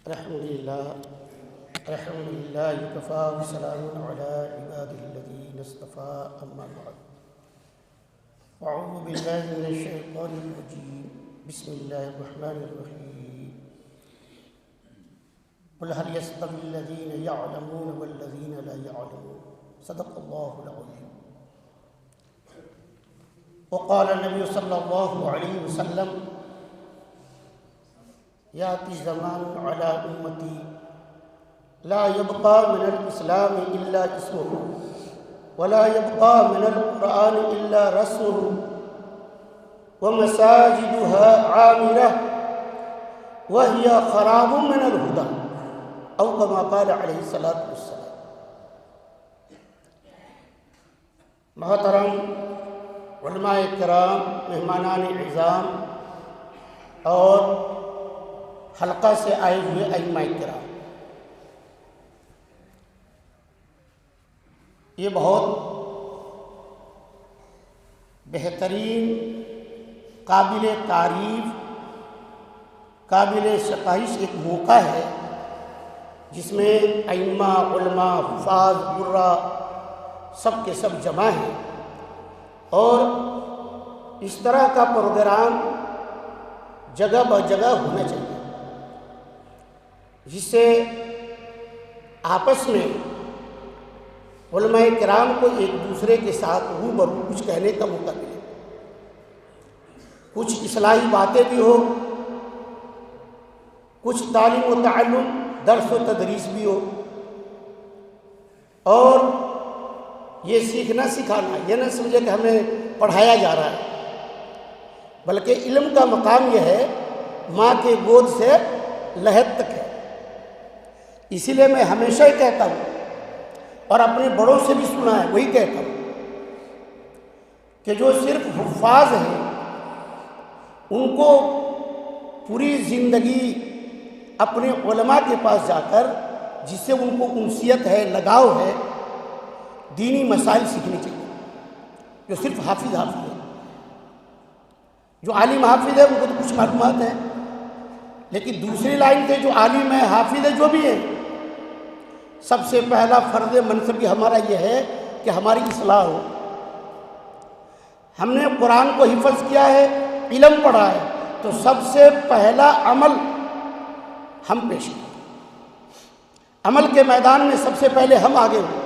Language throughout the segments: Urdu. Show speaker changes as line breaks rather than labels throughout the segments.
الحمد لله وكفى وسلام على عباده الذين اصطفى أما بعد أعوذ بالله من الشيطان الرجيم بسم الله الرحمن الرحيم قل هل يستوي الذين يعلمون والذين لا يعلمون صدق الله العظيم. وقال النبي صلى الله عليه وسلم يأتي زمان على أمتي لا يبقى من الإسلام إلا اسمه ولا يبقى من القرآن إلا رسمه ومساجدها عامرة وهي خراب من الهدى أو كما قال عليه الصلاة والسلام. محترم علماء کرام، مہمانان اعظام اور حلقہ سے آئے ہوئے ائمہ کرام، یہ بہت بہترین، قابل تعریف، قابل ستائش ایک موقع ہے جس میں ائمہ، علماء، حفاظ، قراء سب کے سب جمع ہیں، اور اس طرح کا پروگرام جگہ بہ جگہ ہونا چاہیے جس سے آپس میں علماء کرام کو ایک دوسرے کے ساتھ روبرو کچھ کہنے کا موقع ملے، کچھ اصلاحی باتیں بھی ہو، کچھ تعلیم و تعلم، درس و تدریس بھی ہو، اور یہ سیکھنا سکھانا یہ نہ سمجھے کہ ہمیں پڑھایا جا رہا ہے، بلکہ علم کا مقام یہ ہے ماں کے گود سے لحد تک ہے. اسی لیے میں ہمیشہ ہی کہتا ہوں اور اپنے بڑوں سے بھی سنا ہے، وہی کہتا ہوں کہ جو صرف حفاظ ہیں ان کو پوری زندگی اپنے علماء کے پاس جا کر، جس سے ان کو انسیت ہے، لگاؤ ہے، دینی مسائل سیکھنی چاہیے. جو صرف حافظ ہے، جو عالم حافظ ہے ان کو تو کچھ معلومات ہیں، لیکن دوسری لائن سے جو عالم ہے، حافظ ہے، جو بھی ہے، سب سے پہلا فرض منصبی ہمارا یہ ہے کہ ہماری اصلاح ہو. ہم نے قرآن کو حفظ کیا ہے، علم پڑھا ہے، تو سب سے پہلا عمل ہم پیش کریں. عمل کے میدان میں سب سے پہلے ہم آگے ہوں.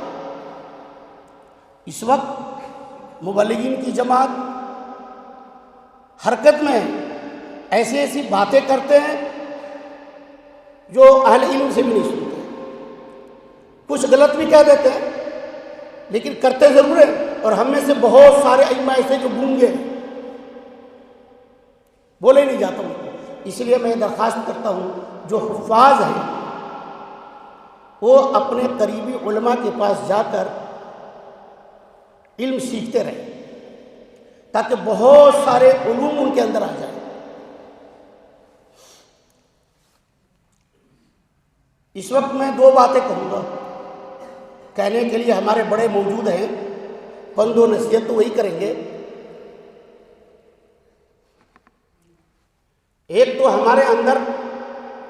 اس وقت مبلغین کی جماعت حرکت میں ایسی باتیں کرتے ہیں جو اہل علم سے بھی نہیں سنتے، کچھ غلط بھی کہہ دیتے ہیں لیکن کرتے ضرور ہیں. اور ہم میں سے بہت سارے ائمہ ایسے جو گونگے ہیں، بولے نہیں جاتا ان کو. اس لیے میں درخواست کرتا ہوں جو حفاظ ہیں وہ اپنے قریبی علماء کے پاس جا کر علم سیکھتے رہیں تاکہ بہت سارے علوم ان کے اندر آ جائیں. اس وقت میں دو باتیں کہوں گا، کہنے کے لیے ہمارے بڑے موجود ہیں، پند و نصیحت تو وہی کریں گے. ایک تو ہمارے اندر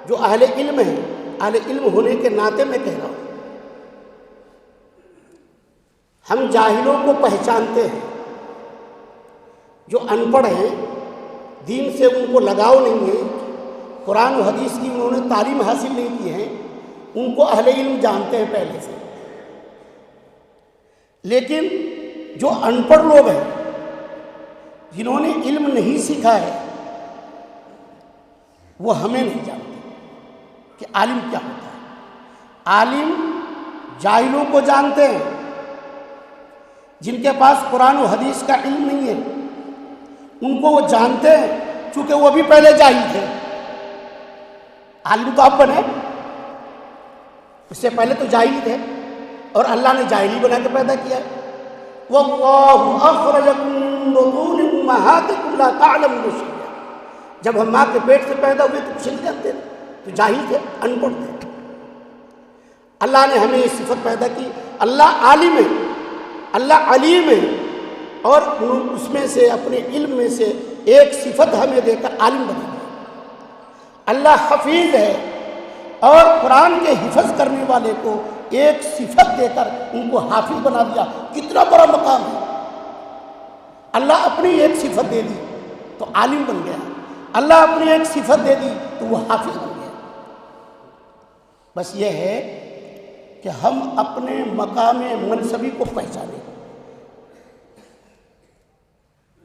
جو اہل علم ہیں، اہل علم ہونے کے ناطے میں کہہ رہا ہوں، ہم جاہلوں کو پہچانتے ہیں. جو ان پڑھ ہیں، دین سے ان کو لگاؤ نہیں ہے، قرآن و حدیث کی انہوں نے تعلیم حاصل نہیں کی ہے، ان کو اہل علم جانتے ہیں پہلے سے. لیکن جو ان پڑھ لوگ ہیں، جنہوں نے علم نہیں سیکھا ہے، وہ ہمیں نہیں جانتے کہ عالم کیا ہوتا ہے. عالم جاہلوں کو جانتے ہیں، جن کے پاس قرآن و حدیث کا علم نہیں ہے ان کو وہ جانتے ہیں، چونکہ وہ بھی پہلے جاہل تھے. عالم تو آپ بنے، اس سے پہلے تو جاہل تھے، اور اللہ نے جاہلی بنا کے پیدا کیا. وَاللَّهُ أَخْرَجَكُم مِّن بُطُونِ أُمَّهَاتِكُمْ لَا تَعْلَمُونَ شَيْئًا. جب ہم ماں کے پیٹ سے پیدا ہوئے تو کچھ نہیں جانتے تھے، تو جاہل تھے، ان پڑھ تھے. اللہ نے ہمیں یہ صفت پیدا کی. اللہ عالم ہے، اللہ علیم ہے، اور اس میں سے اپنے علم میں سے ایک صفت ہمیں دے کر عالم بنا دیا. اللہ حفیظ ہے، اور قرآن کے حفظ کرنے والے کو ایک صفت دے کر ان کو حافظ بنا دیا. کتنا بڑا مقام ہے. اللہ اپنی ایک صفت دے دی تو عالم بن گیا. اللہ اپنی ایک صفت دے دی تو وہ حافظ بن گیا. بس یہ ہے کہ ہم اپنے مقام منصبی کو پہچانیں.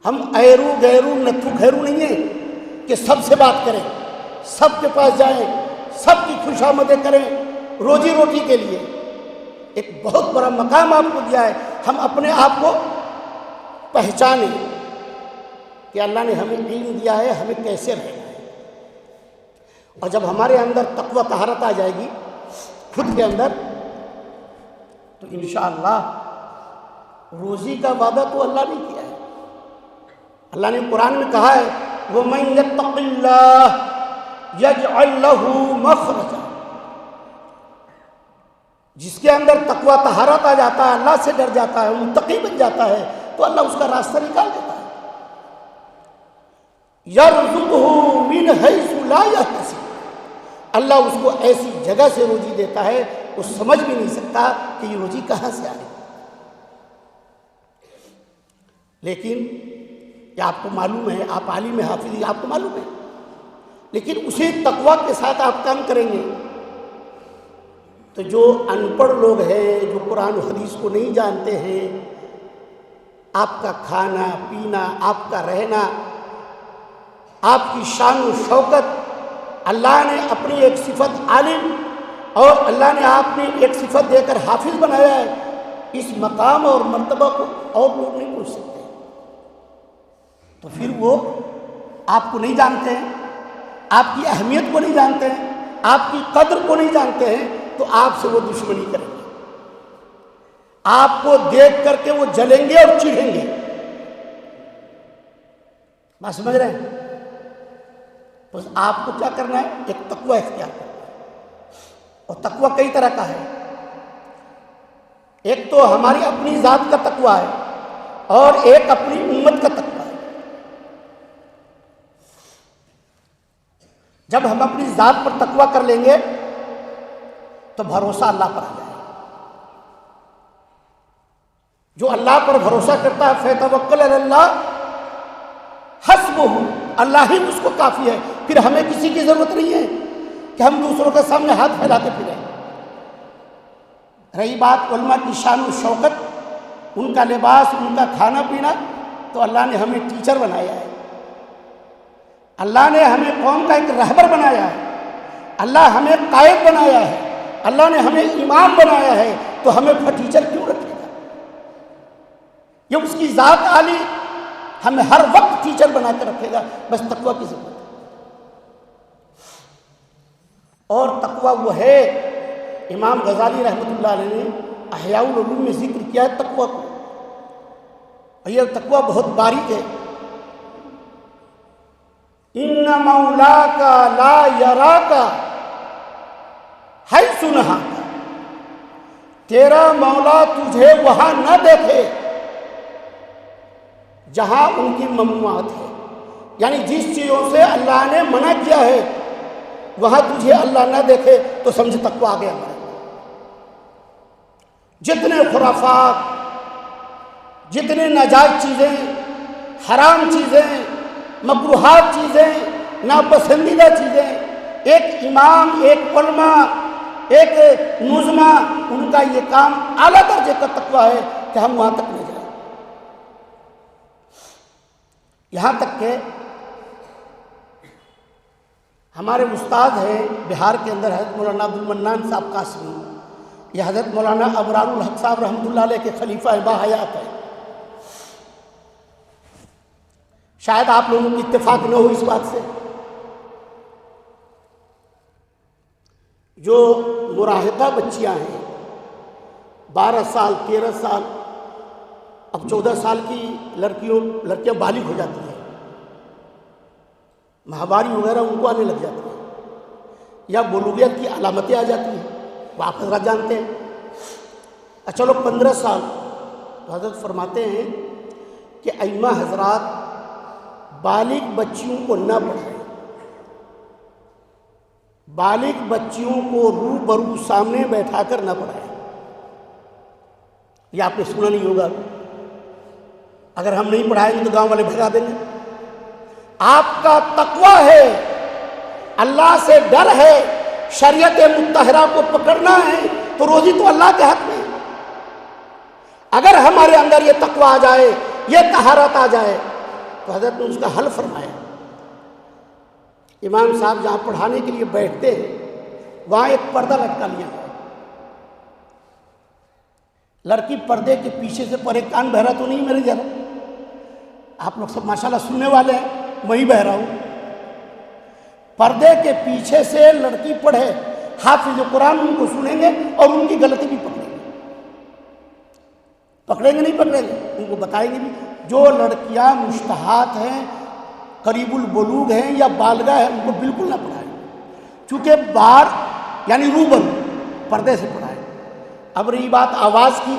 ہم ایرو گیرو نتھو گھیرو نہیں ہیں کہ سب سے بات کریں, سب کے پاس جائیں, سب کی خوشامدیں کریں روزی روٹی کے لیے. ایک بہت بڑا مقام آپ کو دیا ہے. ہم اپنے آپ کو پہچانیں کہ اللہ نے ہمیں علم دیا ہے, ہمیں کیسے رہنا ہے. اور جب ہمارے اندر تقوی طہارت آ جائے گی خود کے اندر, تو انشاءاللہ روزی کا وعدہ تو اللہ نے کیا ہے. اللہ نے قرآن میں کہا ہے وَمَن يَتَّقِ اللَّهَ يَجْعَلْ لَهُ مَخْرَجًا. جس کے اندر تقوی طہارت آ جاتا ہے, اللہ سے ڈر جاتا ہے, متقی بن جاتا ہے, تو اللہ اس کا راستہ نکال دیتا ہے. يَرْزُقْهُ مِنْ حَيْثُ لَا يَحْتَسِبُ. اللہ اس کو ایسی جگہ سے روزی دیتا ہے وہ سمجھ بھی نہیں سکتا کہ یہ روزی کہاں سے آئے. لیکن یہ آپ کو معلوم ہے, آپ عالم حافظ ہیں, آپ کو معلوم ہے, لیکن اسی تقوی کے ساتھ آپ کام کریں گے تو جو ان پڑھ لوگ ہیں, جو قرآن و حدیث کو نہیں جانتے ہیں, آپ کا کھانا پینا, آپ کا رہنا, آپ کی شان و شوکت, اللہ نے اپنی ایک صفت عالم اور اللہ نے آپ نے ایک صفت دے کر حافظ بنایا ہے. اس مقام اور مرتبہ کو اور لوگ نہیں پہنچ سکتے. تو پھر وہ آپ کو نہیں جانتے ہیں, آپ کی اہمیت کو نہیں جانتے ہیں, آپ کی قدر کو نہیں جانتے ہیں, تو آپ سے وہ دشمنی کریں گے. آپ کو دیکھ کر کے وہ جلیں گے اور چڑھیں گے. بات سمجھ رہے ہیں؟ بس آپ کو کیا کرنا ہے, ایک تقوی اختیار کرنا ہے. اور تقوی کئی طرح کا ہے. ایک تو ہماری اپنی ذات کا تقوی ہے اور ایک اپنی امت کا تقوی ہے. جب ہم اپنی ذات پر تقوی کر لیں گے تو بھروسہ اللہ پر آ جائے گا. جو اللہ پر بھروسہ کرتا ہے فَيَتَوَكَّلُ عَلَى اللَّهِ حَسْبُهُ, اللہ ہی اس کو کافی ہے. پھر ہمیں کسی کی ضرورت نہیں ہے کہ ہم دوسروں کے سامنے ہاتھ پھیلاتے پھریں. رہی بات علماء کی شان و شوکت, ان کا لباس, ان کا کھانا پینا, تو اللہ نے ہمیں ٹیچر بنایا ہے, اللہ نے ہمیں قوم کا ایک رہبر بنایا ہے, اللہ ہمیں قائد بنایا ہے, اللہ نے ہمیں امام بنایا ہے, تو ہمیں ٹیچر کیوں رکھے گا؟ یہ اس کی ذات عالی ہمیں ہر وقت ٹیچر بنا کے رکھے گا. بس تقوی کی ضرورت ہے. اور تقوی وہ ہے, امام غزالی رحمۃ اللہ علیہ نے احیاء العلوم میں ذکر کیا ہے تقوی کو. یہ تقوی بہت باریک ہے. ان مولاک لا یراک حیث نہاک. تیرا مولا تجھے وہاں نہ دیکھے جہاں ان کی ممنوعات ہے. یعنی جس چیزوں سے اللہ نے منع کیا ہے وہاں تجھے اللہ نہ دیکھے تو سمجھ تقوی آ گیا. جتنے خرافات, جتنے ناجائز چیزیں, حرام چیزیں, مکروہات چیزیں, ناپسندیدہ چیزیں, ایک امام, ایک علماء, ایک نظما, ان کا یہ کام اعلیٰ درجے کا تقوی ہے کہ ہم وہاں تک نہیں جائیں. یہاں تک کہ ہمارے استاد ہیں بہار کے اندر حضرت مولانا عبد المنان صاحب قاسمی, یہ حضرت مولانا ابرار الحق صاحب رحمۃ اللہ علیہ کے خلیفہ باحیات ہیں. شاید آپ لوگوں کی اتفاق نہ ہو اس بات سے. جو مراہقہ بچیاں ہیں, 12 سال 13 سال, اب 14 سال کی لڑکیاں بالغ ہو جاتی ہیں, ماہواری وغیرہ ان کو آنے لگ جاتی ہیں, یا بلوغیت کی علامتیں آ جاتی ہیں, وہ آپ حضرات جانتے ہیں. اچھا لوگ 15 سال, تو حضرت فرماتے ہیں کہ ائمہ حضرات بالغ بچیوں کو نہ پڑھائیں. بالغ بچیوں کو روبرو سامنے بیٹھا کر نہ پڑھائیں. یہ آپ نے سنا نہیں ہوگا. اگر ہم نہیں پڑھائیں گے تو گاؤں والے بھگا دیں گے. آپ کا تقویٰ ہے، اللہ سے ڈر ہے، شریعت مطہرہ کو پکڑنا ہے تو روزی تو اللہ کے حق میں. اگر ہمارے اندر یہ تقویٰ آ جائے، یہ طہارت آ جائے تو حضرت نے اس کا حل فرمایا. امام صاحب جہاں پڑھانے کے لیے بیٹھتے ہیں وہاں ایک پردہ لٹکا لیا ہے. لڑکی پردے کے پیچھے سے پڑھے. کان بہرا تو نہیں میرے ذرا؟ آپ لوگ سب ماشاءاللہ سننے والے ہیں، میں ہی بہرا ہوں. پردے کے پیچھے سے لڑکی پڑھے، حافظ قرآن ان کو سنیں گے اور ان کی غلطی بھی پکڑیں گے. پکڑیں گے نہیں پکڑیں گے، ان کو بتائیں گے بھی. جو لڑکیاں مشتہات ہیں، قریب البلوغ ہیں یا بالغہ ہیں، ان کو بالکل نہ پڑھائیں، چونکہ بار یعنی روبرو پردے سے پڑھائیں. اب رہی بات آواز کی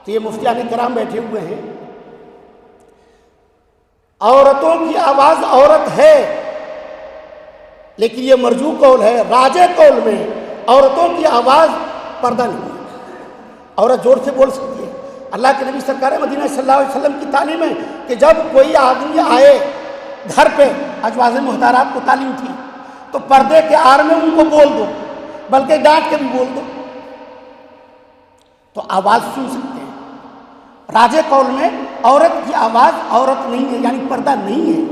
تو یہ مفتیان کرام بیٹھے ہوئے ہیں. عورتوں کی آواز عورت ہے، لیکن یہ مرجو قول ہے. راجے قول میں عورتوں کی آواز پردہ نہیں ہے. عورت زور سے بول سکتی ہے. اللہ کے نبی سرکار مدینہ صلی اللہ علیہ وسلم کی تعلیم ہے کہ جب کوئی آدمی آئے گھر پہ، ازواج محترمات کو تعلیم تھی، تو پردے کے آڑ میں ان کو بول دو، بلکہ ڈانٹ کے بھی بول دو تو آواز سن سکتے ہیں. راجے قول میں عورت کی آواز عورت نہیں ہے، یعنی پردہ نہیں ہے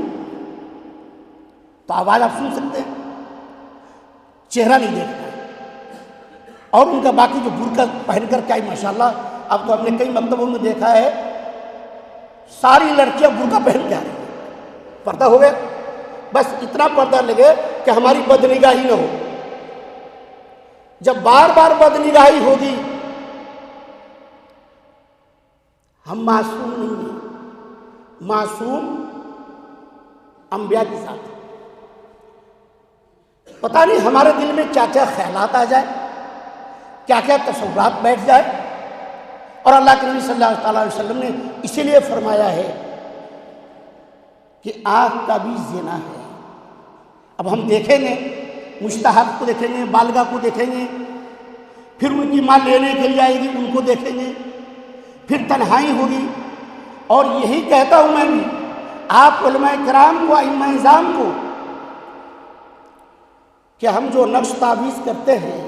تو آواز آپ سن سکتے ہیں، چہرہ نہیں دیکھنا ہے. اور ان کا باقی جو برقع پہن کر کیا ماشاءاللہ، اب تو ہم نے کئی مکتبوں میں دیکھا ہے ساری لڑکیاں برقع پہن کے آ رہی ہیں. پردہ ہو گیا، بس اتنا پردہ لگے کہ ہماری بدنگاہی نہ ہو. جب بار بار بدنگاہی ہوگی، ہم معصوم نہیں ہیں. معصوم انبیاء کے ساتھ. پتہ نہیں ہمارے دل میں کیا کیا خیالات آ جائے، کیا کیا تصورات بیٹھ جائے. اور اللہ کے نبی صلی اللہ علیہ وسلم نے اسی لیے فرمایا ہے کہ آنکھ کا بھی زنا ہے. اب ہم دیکھیں گے، مشتہات کو دیکھیں گے، بالغہ کو دیکھیں گے، پھر ان کی ماں لینے کے لیے آئے گی، ان کو دیکھیں گے، پھر تنہائی ہوگی. اور یہی کہتا ہوں میں بھی آپ علماء کرام کو، ائمہ اعظام کو، کہ ہم جو نقش تعویذ کرتے ہیں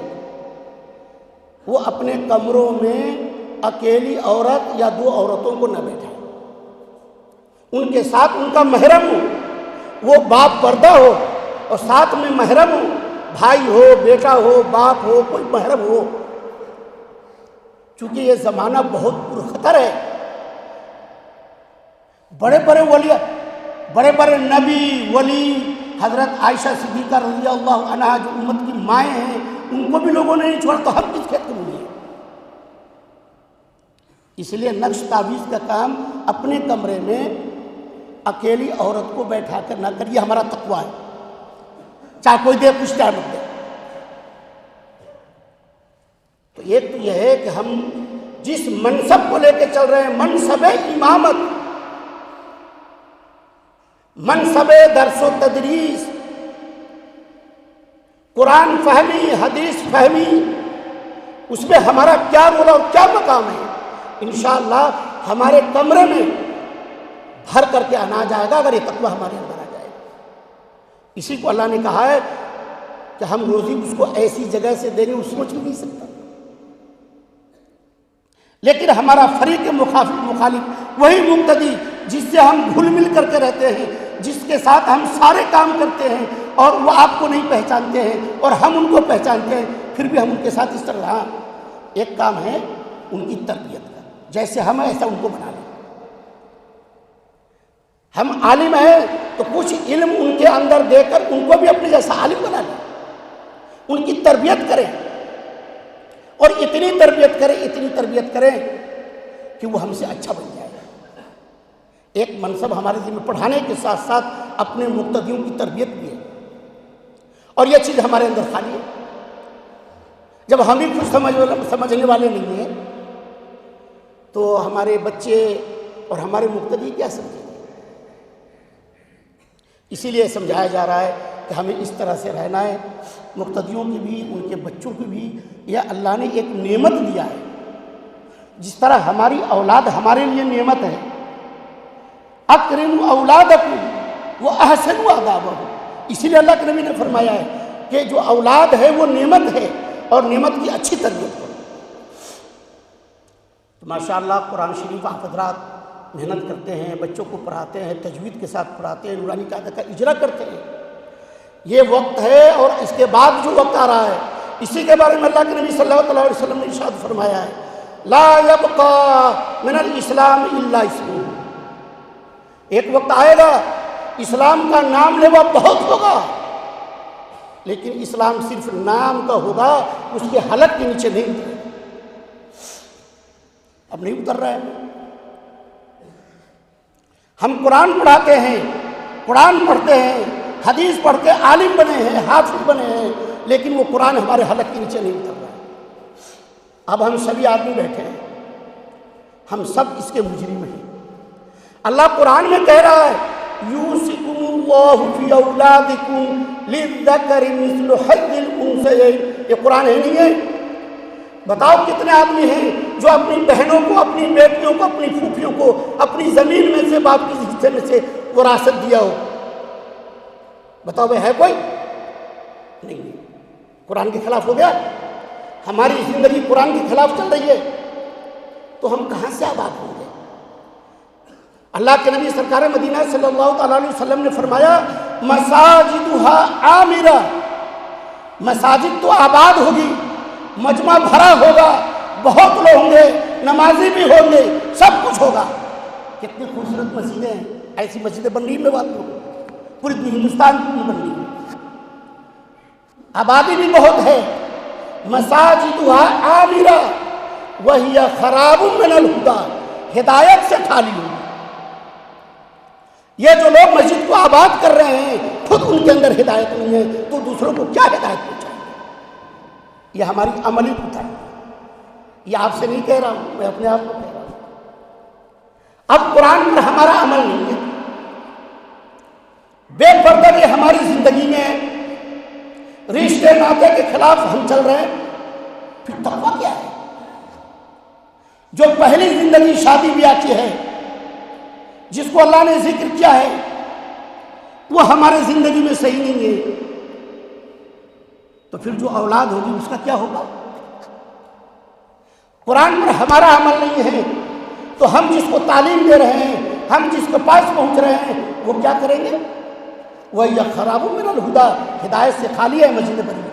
وہ اپنے کمروں میں اکیلی عورت یا دو عورتوں کو نہ بیٹھائیں. ان کے ساتھ ان کا محرم ہو، وہ باپ پردہ ہو اور ساتھ میں محرم ہو، بھائی ہو، بیٹا ہو، باپ ہو، کوئی محرم ہو. چونکہ یہ زمانہ بہت پرخطر ہے. بڑے بڑے ولی، بڑے بڑے نبی ولی، حضرت عائشہ صدیقہ رضی اللہ عنہا جو امت کی مائیں ہیں، ان کو بھی لوگوں نے نہیں چھوڑا تو ہم کس کھیت میں ہیں. اس لیے نقش تعویذ کا کام اپنے کمرے میں اکیلی عورت کو بیٹھا کر نہ کریے. ہمارا تقویٰ ہے، چاہے کوئی دے کچھ چاہے مت دے. تو ایک تو یہ ہے کہ ہم جس منصب کو لے کے چل رہے ہیں، منصب امامت، منصب درس و تدریس، قرآن فہمی، حدیث فہمی، اس میں ہمارا کیا رول اور کیا مقام ہے. انشاءاللہ ہمارے کمرے میں بھر کر کے آنا جائے گا اگر یہ تقویٰ ہمارے اندر آ جائے گا. اسی کو اللہ نے کہا ہے کہ ہم روزی اس کو ایسی جگہ سے دیں گے وہ سوچ بھی نہیں سکتا. لیکن ہمارا فریق مخالف وہی مقتدی جس سے ہم گھل مل کر کے رہتے ہیں، جس کے ساتھ ہم سارے کام کرتے ہیں اور وہ آپ کو نہیں پہچانتے ہیں اور ہم ان کو پہچانتے ہیں، پھر بھی ہم ان کے ساتھ اس طرح. ہاں، ایک کام ہے ان کی تربیت کا، جیسے ہم ایسا ان کو بنا لیں. ہم عالم ہیں تو کچھ علم ان کے اندر دے کر ان کو بھی اپنے جیسا عالم بنا لیں، ان کی تربیت کریں. اور اتنی تربیت کریں کہ وہ ہم سے اچھا بن جائے. ایک منصب ہمارے ذمہ پڑھانے کے ساتھ ساتھ اپنے مقتدیوں کی تربیت بھی ہے، اور یہ چیز ہمارے اندر خالی ہے. جب ہم ہی کچھ سمجھنے والے نہیں ہیں تو ہمارے بچے اور ہمارے مقتدی کیا سمجھیں گے؟ اسی لیے سمجھایا جا رہا ہے کہ ہمیں اس طرح سے رہنا ہے. مقتدیوں کی بھی، ان کے بچوں کی بھی یہ اللہ نے ایک نعمت دیا ہے. جس طرح ہماری اولاد ہمارے لیے نعمت ہے. اکرموا اولادکم واحسنوا آدابہم. اسی لیے اللہ کے نبی نے فرمایا ہے کہ جو اولاد ہے وہ نعمت ہے اور نعمت کی اچھی تربیت کرو. تو ماشاءاللہ قرآن شریف آپ حضرات محنت کرتے ہیں، بچوں کو پڑھاتے ہیں، تجوید کے ساتھ پڑھاتے ہیں، نورانی قاعدہ کا اجرا کرتے ہیں. یہ وقت ہے اور اس کے بعد جو وقت آ رہا ہے اسی کے بارے میں اللہ کے نبی صلی اللہ علیہ وسلم نے ارشاد فرمایا ہے لا یبقى من الاسلام الا اسمہ. ایک وقت آئے گا اسلام کا نام لیوا بہت ہوگا لیکن اسلام صرف نام کا ہوگا، اس کے حلق کے نیچے نہیں اترے. اب نہیں اتر رہا ہے. ہم قرآن پڑھاتے ہیں، قرآن پڑھتے ہیں، حدیث پڑھ کے عالم بنے ہیں، حافظ بنے ہیں، لیکن وہ قرآن ہمارے حلق کے نیچے نہیں اتر رہا ہے. اب ہم سبھی آدمی بیٹھے ہیں، ہم سب اس کے مجرم ہیں. اللہ قرآن میں کہہ رہا ہے یوصیکم اللہ فی اولادکم للذکر مثل حظ الانثیین. یہ قرآن ہے نہیں ہے؟ بتاؤ کتنے آدمی ہیں جو اپنی بہنوں کو، اپنی بیٹیوں کو، اپنی پھوپھیوں کو اپنی زمین میں سے، باپ کے حصے میں سے وراثت دیا ہو؟ بتاؤ بھائی ہے کوئی؟ نہیں. قرآن کے خلاف ہو گیا. ہماری زندگی قرآن کے خلاف چل رہی ہے تو ہم کہاں سے آباد ہوں گے؟ اللہ کے نبی سرکار مدینہ صلی اللہ تعالیٰ علیہ وسلم نے فرمایا مساجدھا عامرہ. مساجد تو آباد ہوگی، مجمع بھرا ہوگا، بہت لوگ ہوں گے، نمازی بھی ہوں گے، سب کچھ ہوگا. کتنی خوبصورت مسجدیں ہیں. ایسی مسجدیں بن رہی میں بات کروں پوری ہندوستان میں بن رہی ہے. آبادی بھی بہت ہے. مساجدھا عامرہ وہی خراب من الہدی. ہدایت سے خالی ہوگی. یہ جو لوگ مسجد کو آباد کر رہے ہیں خود ان کے اندر ہدایت نہیں ہے تو دوسروں کو کیا ہدایت پہنچائیں گے؟ یہ ہماری عملی کوتاہی ہے. یہ آپ سے نہیں کہہ رہا ہوں، میں اپنے آپ کو کہہ رہا ہوں. اب قرآن پر ہمارا عمل نہیں ہے. بے پردہ یہ ہماری زندگی میں رشتے ناطے کے خلاف ہم چل رہے ہیں. پھر تقویٰ کیا ہے؟ جو پہلی زندگی شادی بیاہ کی ہے، جس کو اللہ نے ذکر کیا ہے، وہ ہمارے زندگی میں صحیح نہیں ہے تو پھر جو اولاد ہوگی اس کا کیا ہوگا؟ قرآن پر ہمارا عمل نہیں ہے تو ہم جس کو تعلیم دے رہے ہیں، ہم جس کے پاس پہنچ رہے ہیں، وہ کیا کریں گے؟ وَهِيَ خَرَابٌ مِّنَ الْهُدَىٰ. ہدایت سے خالی ہے، مسجد بنی.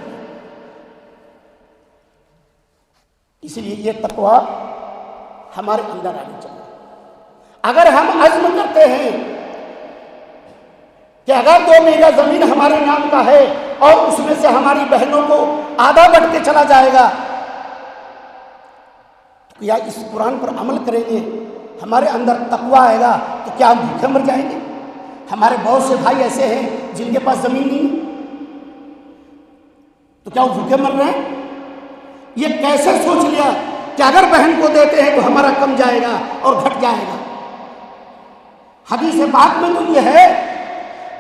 اس لیے یہ تقویٰ ہمارے اندر آنی چاہیے. اگر ہم عزم کرتے ہیں کہ اگر 2 بیگھہ زمین ہمارے نام کا ہے اور اس میں سے ہماری بہنوں کو آدھا بٹ کے چلا جائے گا، تو یا اس قرآن پر عمل کریں گے، ہمارے اندر تقویٰ آئے گا تو کیا ہم بھوکے مر جائیں گے؟ ہمارے بہت سے بھائی ایسے ہیں جن کے پاس زمین نہیں تو کیا وہ بھوکے مر رہے ہیں؟ یہ کیسے سوچ لیا کہ اگر بہن کو دیتے ہیں تو ہمارا کم جائے گا اور گھٹ جائے گا؟ حدیث پاک میں تو یہ ہے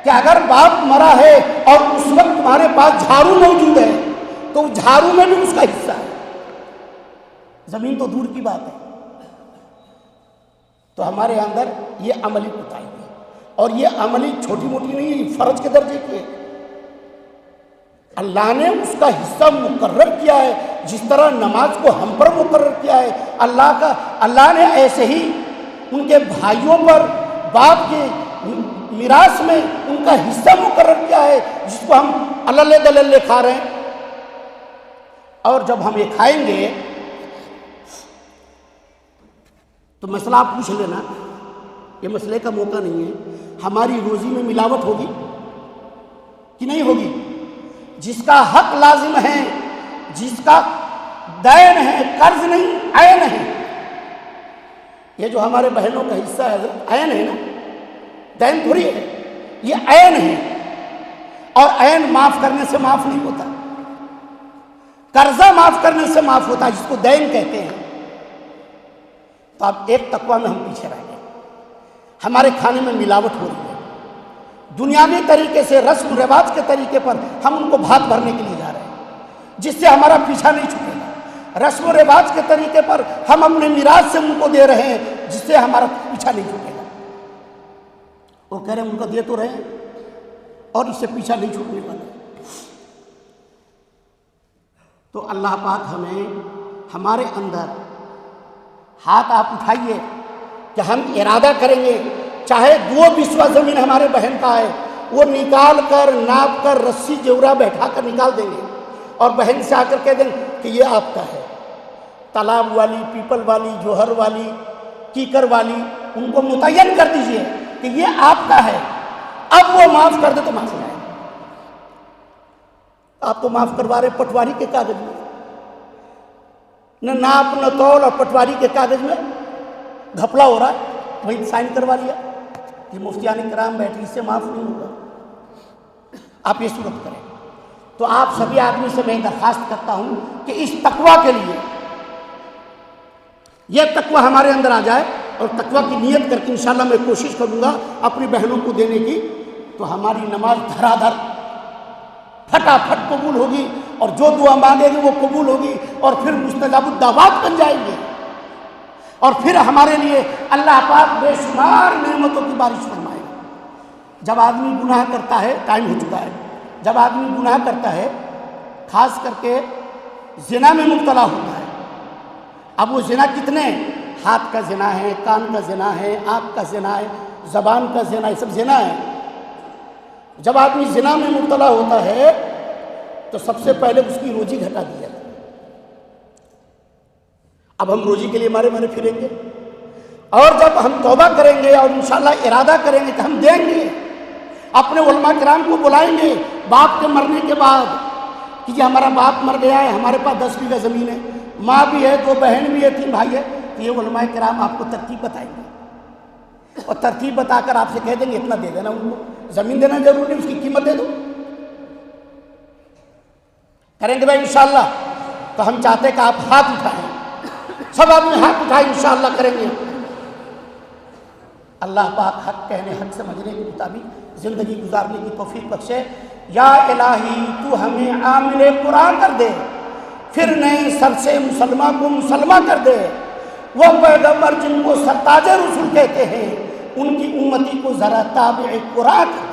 کہ اگر باپ مرا ہے اور اس وقت تمہارے پاس جھاڑو موجود ہے تو جھاڑو میں بھی اس کا حصہ ہے. زمین تو دور کی بات ہے. تو ہمارے اندر یہ عملی کوتاہی ہے اور یہ عملی چھوٹی موٹی نہیں ہے، فرض کے درجے کی ہے. اللہ نے اس کا حصہ مقرر کیا ہے جس طرح نماز کو ہم پر مقرر کیا ہے. اللہ نے ایسے ہی ان کے بھائیوں پر باپ کے میراث میں ان کا حصہ مقرر کیا ہے جس کو ہم اللہ دللے کھا رہے ہیں. اور جب ہم یہ کھائیں گے تو مسئلہ آپ پوچھ لینا، یہ مسئلے کا موقع نہیں ہے. ہماری روزی میں ملاوٹ ہوگی کہ نہیں ہوگی؟ جس کا حق لازم ہے، جس کا دین ہے، قرض نہیں عین ہے. یہ جو ہمارے بہنوں کا حصہ ہے حضرت عین ہے نا، دین تھوڑی ہے، یہ عین ہے. اور عین معاف کرنے سے معاف نہیں ہوتا، قرضہ معاف کرنے سے معاف ہوتا ہے جس کو دین کہتے ہیں. تو اب ایک تقویٰ میں ہم پیچھے رہ گئے. ہمارے کھانے میں ملاوٹ ہو رہی ہے. دنیاوی طریقے سے رسم و رواج کے طریقے پر ہم ان کو بھات بھرنے کے لیے جا رہے ہیں، جس سے ہمارا پیچھا نہیں چھوٹے گا۔ رسم و رواج کے طریقے پر ہم اپنے میراث سے ان کو دے رہے ہیں، جس سے ہمارا پیچھا نہیں چھوٹے گا۔ وہ کہہ رہے ہیں ان کو دے تو رہے ہیں اور اس سے پیچھا نہیں چھوٹنے والا۔ تو اللہ پاک ہمیں ہمارے اندر ہاتھ آپ اٹھائیے کہ ہم ارادہ کریں گے، چاہے 2 بسوا زمین ہمارے بہن کا ہے، وہ نکال کر ناپ کر رسی جورا بیٹھا کر نکال دیں گے اور بہن سے آ کر کہہ دیں گے کہ یہ آپ کا ہے۔ تالاب والی، پیپل والی، جوہر والی، کیکر والی، ان کو متعین کر دیجئے کہ یہ آپ کا ہے، اب وہ معاف کر دے تو معاف کرائے۔ آپ تو معاف کروا رہے پٹواری کے کاغذ میں، نہ ناپ نہ تول، اور پٹواری کے کاغذ میں گھپلا ہو رہا ہے، وہی سائن کروا لیا کہ مفتیان کرام بیٹھے، اس سے معاف نہیں ہوگا۔ آپ یہ صورت کریں۔ تو آپ سبھی آدمی سے میں درخواست کرتا ہوں کہ اس تقوی کے لیے، یہ تقوی ہمارے اندر آ جائے، اور تقوی کی نیت کر کے انشاءاللہ میں کوشش کروں گا اپنی بہنوں کو دینے کی، تو ہماری نماز دھڑا دھڑ پھٹافٹ قبول ہوگی، اور جو دعا مانگے گی وہ قبول ہوگی، اور پھر مستجاب الدعوات بن جائیں گے، اور پھر ہمارے لیے اللہ پاک بے شمار نعمتوں کی بارش فرمائے گا۔ جب آدمی گناہ کرتا ہے، ٹائم ہو چکا ہے، جب آدمی گناہ کرتا ہے، خاص کر کے زنا میں مبتلا ہوتا ہے، اب وہ زنا کتنے ہیں؟ ہاتھ کا زنا ہے، کان کا زنا ہے، آنکھ کا زنا ہے، زبان کا زنا، یہ سب زنا ہے۔ جب آدمی زنا میں مبتلا ہوتا ہے تو سب سے پہلے اس کی روزی گھٹا دی جاتی ہے۔ اب ہم روزی کے لیے مارے پھریں گے، اور جب ہم توبہ کریں گے اور انشاءاللہ ارادہ کریں گے کہ ہم دیں گے، اپنے علماء کرام کو بلائیں گے باپ کے مرنے کے بعد کہ یہ ہمارا باپ مر گیا ہے، ہمارے پاس 10 بیگھہ زمین ہے، ماں بھی ہے، 2 بہن بھی ہے، 3 بھائی ہے، تو یہ علماء کرام آپ کو ترتیب بتائیں گے، اور ترتیب بتا کر آپ سے کہہ دیں گے اتنا دے دینا، ان کو زمین دینا ضروری نہیں، اس کی قیمت دے دو۔ کریں گے بھائی انشاءاللہ؟ تو ہم چاہتے ہیں کہ آپ ہاتھ اٹھائیں، سب آدمی ہاتھ اٹھائیں، انشاءاللہ کریں گے۔ اللہ پاک حق کہنے، حق سمجھنے کے مطابق زندگی گزارنے کی توفیق بخشے۔ یا الہی تو ہمیں عامل قرآن کر دے، پھر نئے سر سے مسلمہ کو مسلمہ کر دے، وہ پیغمبر جن کو سرتاج رسول کہتے ہیں ان کی امتی کو ذرا تابع قرآن کر